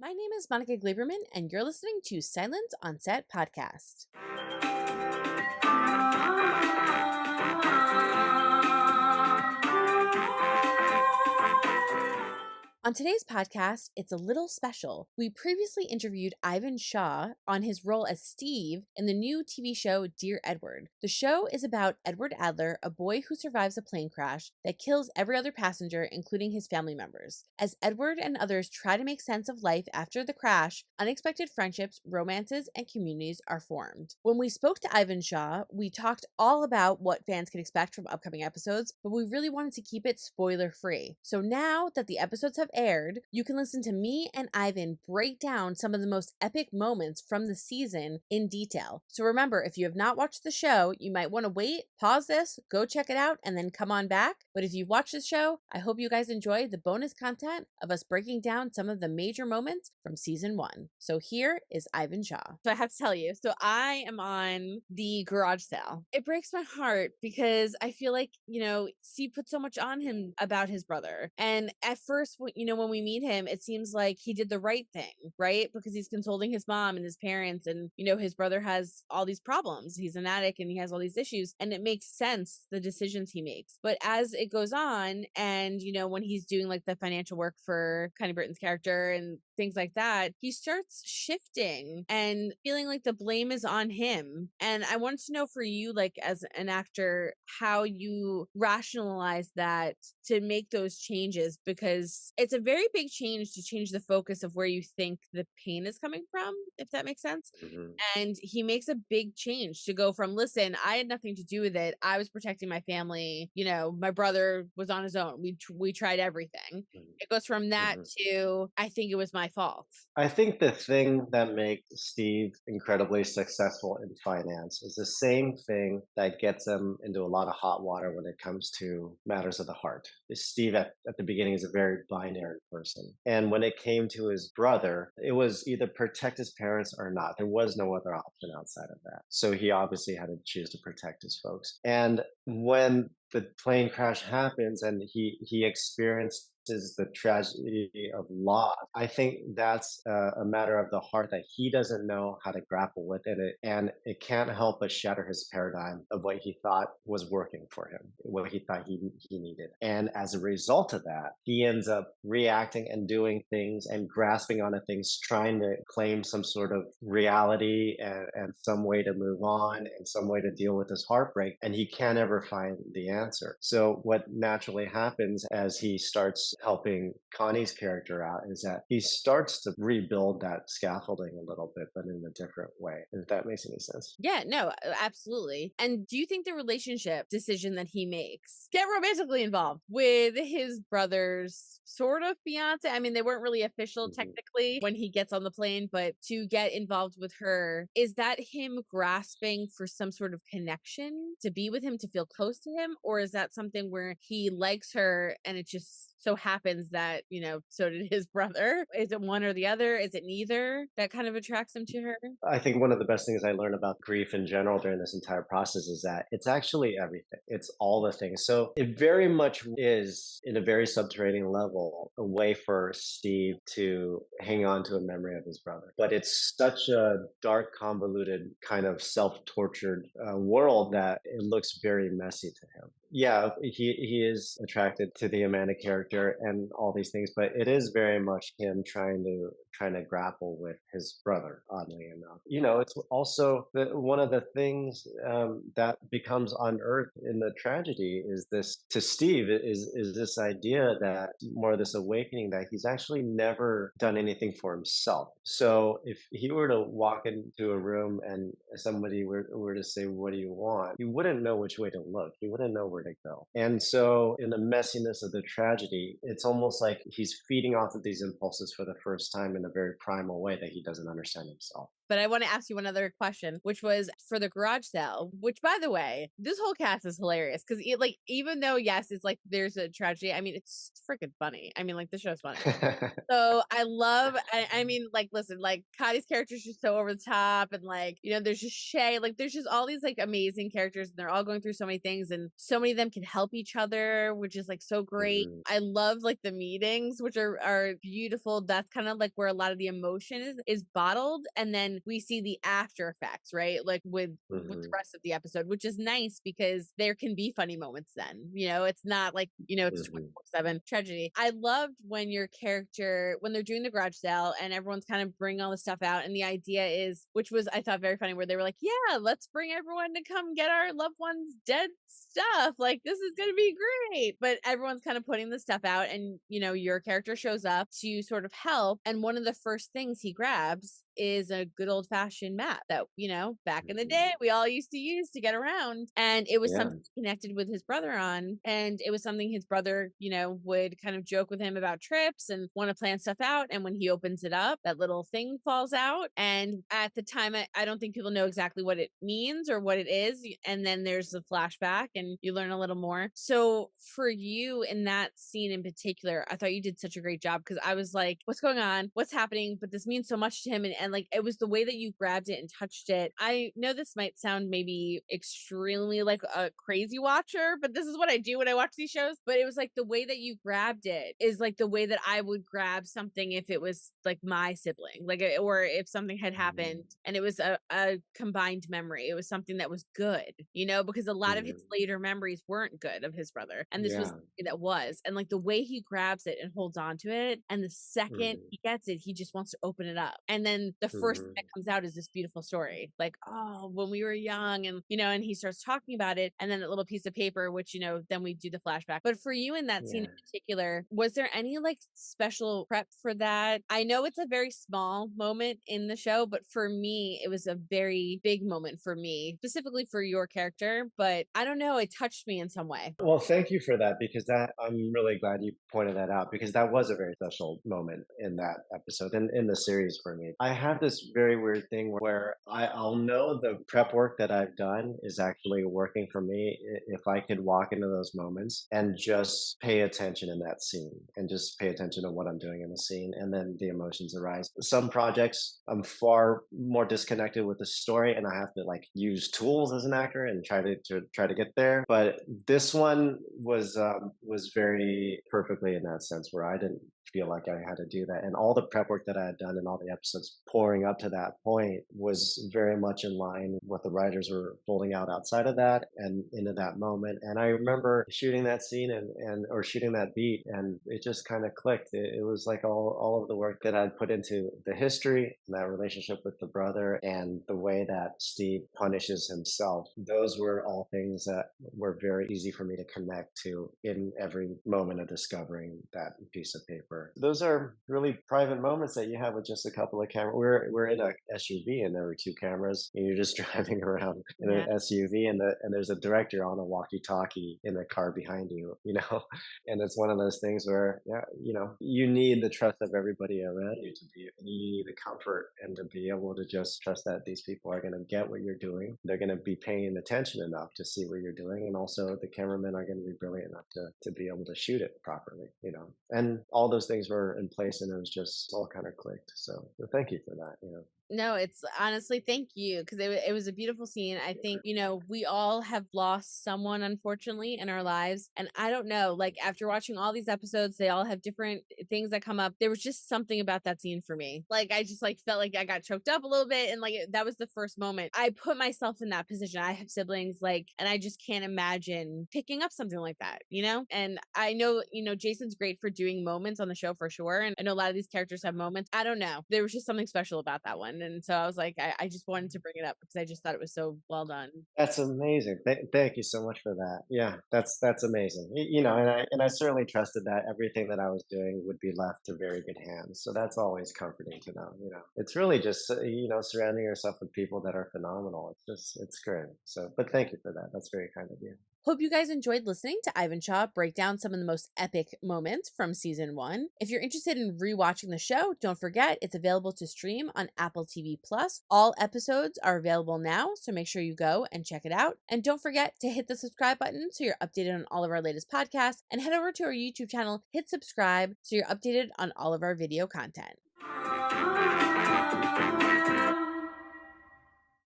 My name is Monica Gleberman, and you're listening to Silence on Set podcast. On today's podcast, it's a little special. We previously interviewed Ivan Shaw on his role as Steve in the new TV show Dear Edward. The show is about Edward Adler, a boy who survives a plane crash that kills every other passenger, including his family members. As Edward and others try to make sense of life after the crash, unexpected friendships, romances, and communities are formed. When we spoke to Ivan Shaw, we talked all about what fans can expect from upcoming episodes, but we really wanted to keep it spoiler-free. So now that the episodes have aired, you can listen to me and Ivan break down some of the most epic moments from the season in detail. So remember, if you have not watched the show, you might want to wait, pause this, go check it out, and then come on back. But if you've watched the show, I hope you guys enjoy the bonus content of us breaking down some of the major moments from season 1. So here is Ivan Shaw. So I have to tell you, I am on the garage sale. It breaks my heart because I feel like, Steve put so much on him about his brother. And at first, when we meet him, it seems like he did the right thing, right? Because he's consoling his mom and his parents, and his brother has all these problems. He's an addict and he has all these issues, and it makes sense, the decisions he makes. But as it goes on, and when he's doing like the financial work for Connie Britton's character and things like that, he starts shifting and feeling like the blame is on him. And I wanted to know for you, like as an actor, how you rationalize that to make those changes, because it's a very big change to change the focus of where you think the pain is coming from, if that makes sense. Mm-hmm. And he makes a big change to go from, listen, I had nothing to do with it. I was protecting my family. My brother was on his own. We tried everything. Mm-hmm. It goes from that to, I think it was my fault. I think the thing that makes Steve incredibly successful in finance is the same thing that gets him into a lot of hot water when it comes to matters of the heart. Steve at the beginning is a very binary person. And when it came to his brother, it was either protect his parents or not. There was no other option outside of that. So he obviously had to choose to protect his folks. And when the plane crash happens and he experienced the tragedy of loss, I think that's a matter of the heart that he doesn't know how to grapple with it, and it can't help but shatter his paradigm of what he thought was working for him, what he thought he needed. And as a result of that, he ends up reacting and doing things and grasping onto things, trying to claim some sort of reality and some way to move on and some way to deal with his heartbreak, and he can't ever find the answer. So what naturally happens as he starts helping Connie's character out is that he starts to rebuild that scaffolding a little bit, but in a different way, if that makes any sense. Yeah, no, absolutely. And do you think the relationship decision that he makes, get romantically involved with his brother's sort of fiance? I mean, they weren't really official technically when he gets on the plane, but to get involved with her, is that him grasping for some sort of connection to be with him, to feel close to him? Or is that something where he likes her and it just so happens that, so did his brother? Is it one or the other? Is it neither that kind of attracts him to her? I think one of the best things I learned about grief in general during this entire process is that it's actually everything. It's all the things. So it very much is, in a very subterranean level, a way for Steve to hang on to a memory of his brother. But it's such a dark, convoluted, kind of self-tortured world that it looks very messy to him. Yeah, he is attracted to the Amanda character and all these things, but it is very much him trying to grapple with his brother, oddly enough. It's also one of the things that becomes unearthed in the tragedy is this, to Steve, is this idea that, more this awakening that he's actually never done anything for himself. So if he were to walk into a room and somebody were to say, what do you want? He wouldn't know which way to look. He wouldn't know where to go. And so in the messiness of the tragedy, it's almost like he's feeding off of these impulses for the first time in a very primal way that he doesn't understand himself. But I want to ask you one other question, which was for the garage sale, which by the way, this whole cast is hilarious because like, even though, yes, it's like there's a tragedy, I mean, it's freaking funny. I mean, like the show's funny. So I mean, like, listen, like Connie's character is just so over the top, and like, there's just Shay, like, there's just all these like amazing characters, and they're all going through so many things, and so many of them can help each other, which is like so great. Mhm, I love like the meetings, which are beautiful. That's kind of like where a lot of the emotion is bottled, and then we see the after effects, right? Like with the mhm, rest of the episode, which is nice because there can be funny moments then. It's not like, it's mhm, 24/7 tragedy. I loved when your character, when they're doing the garage sale and everyone's kind of bringing all the stuff out, and the idea is, which was, I thought, very funny, where they were like, yeah, let's bring everyone to come get our loved ones dead stuff. Like, this is going to be great. But everyone's kind of putting the stuff out, and, your character shows up to sort of help. And one of the first things he grabs is a good old fashioned map that, back in the day mhm. we all used to use to get around. And it was Yeah, something he connected with his brother on. And it was something his brother, would kind of joke with him about trips and want to plan stuff out. And when he opens it up, that little thing falls out. And at the time, I don't think people know exactly what it means or what it is. And then there's a flashback and you learn a little more. So for you in that scene in particular, I thought you did such a great job, because I was like, what's going on? What's happening? But this means so much to him. And like, it was the way that you grabbed it and touched it. I know this might sound maybe extremely like a crazy watcher, but this is what I do when I watch these shows. But it was like the way that you grabbed it is like the way that I would grab something if it was like my sibling, like, or if something had happened mhm, and it was a combined memory. It was something that was good, because a lot of his mhm. later memories weren't good of his brother. And this was Yeah, something that was. And like the way he grabs it and holds on to it, and the second mhm, he gets it, he just wants to open it up. And then the first thing that mhm. comes out is this beautiful story. Like, oh, when we were young, and and he starts talking about it, and then that little piece of paper, which, then we do the flashback. But for you in that scene Yeah. in particular, was there any like special prep for that? I know it's a very small moment in the show, but for me, it was a very big moment for me, specifically for your character. But I don't know, it touched me in some way. Well, thank you for that, because that I'm really glad you pointed that out, because that was a very special moment in that episode and in the series for me. I have this very weird thing where I'll know the prep work that I've done is actually working for me if I could walk into those moments and just pay attention in that scene and just pay attention to what I'm doing in the scene, and then the emotions arise. Some projects I'm far more disconnected with the story, and I have to like use tools as an actor and try to get there. But this one was very perfectly in that sense, where I didn't feel like I had to do that, and all the prep work that I had done and all the episodes pouring up to that point was very much in line with what the writers were folding out outside of that and into that moment. And I remember shooting that scene and or shooting that beat, and it just kind of clicked. It was like all of the work that I'd put into the history and that relationship with the brother and the way that Steve punishes himself. Those were all things that were very easy for me to connect to in every moment of discovering that piece of paper. Those are really private moments that you have with just a couple of cameras. We're in a SUV, and there were two cameras, and you're just driving around in an Yeah. SUV, and there's a director on a walkie-talkie in the car behind you, and it's one of those things where, yeah, you need the trust of everybody around you to be, and you need the comfort and to be able to just trust that these people are going to get what you're doing. They're going to be paying attention enough to see what you're doing. And also the cameramen are going to be brilliant enough to be able to shoot it properly. And all those things were in place, and it was just all kind of clicked. So thank you for that. No, it's honestly, thank you, because it was a beautiful scene. I think, we all have lost someone, unfortunately, in our lives. And I don't know, like after watching all these episodes, they all have different things that come up. There was just something about that scene for me. Like, I just like felt like I got choked up a little bit. And like, that was the first moment I put myself in that position. I have siblings, like, and I just can't imagine picking up something like that. And I know, Jason's great for doing moments on the show for sure. And I know a lot of these characters have moments. I don't know. There was just something special about that one. And so I was like, I just wanted to bring it up because I just thought it was so well done. That's amazing. Thank you so much for that. Yeah, that's amazing. And I certainly trusted that everything that I was doing would be left to very good hands. So that's always comforting to know. It's really just surrounding yourself with people that are phenomenal. It's great. So, but thank you for that. That's very kind of you. Hope you guys enjoyed listening to Ivan Shaw break down some of the most epic moments from season 1. If you're interested in rewatching the show, don't forget it's available to stream on Apple TV Plus. All episodes are available now, so make sure you go and check it out. And don't forget to hit the subscribe button so you're updated on all of our latest podcasts, and head over to our YouTube channel, hit subscribe so you're updated on all of our video content.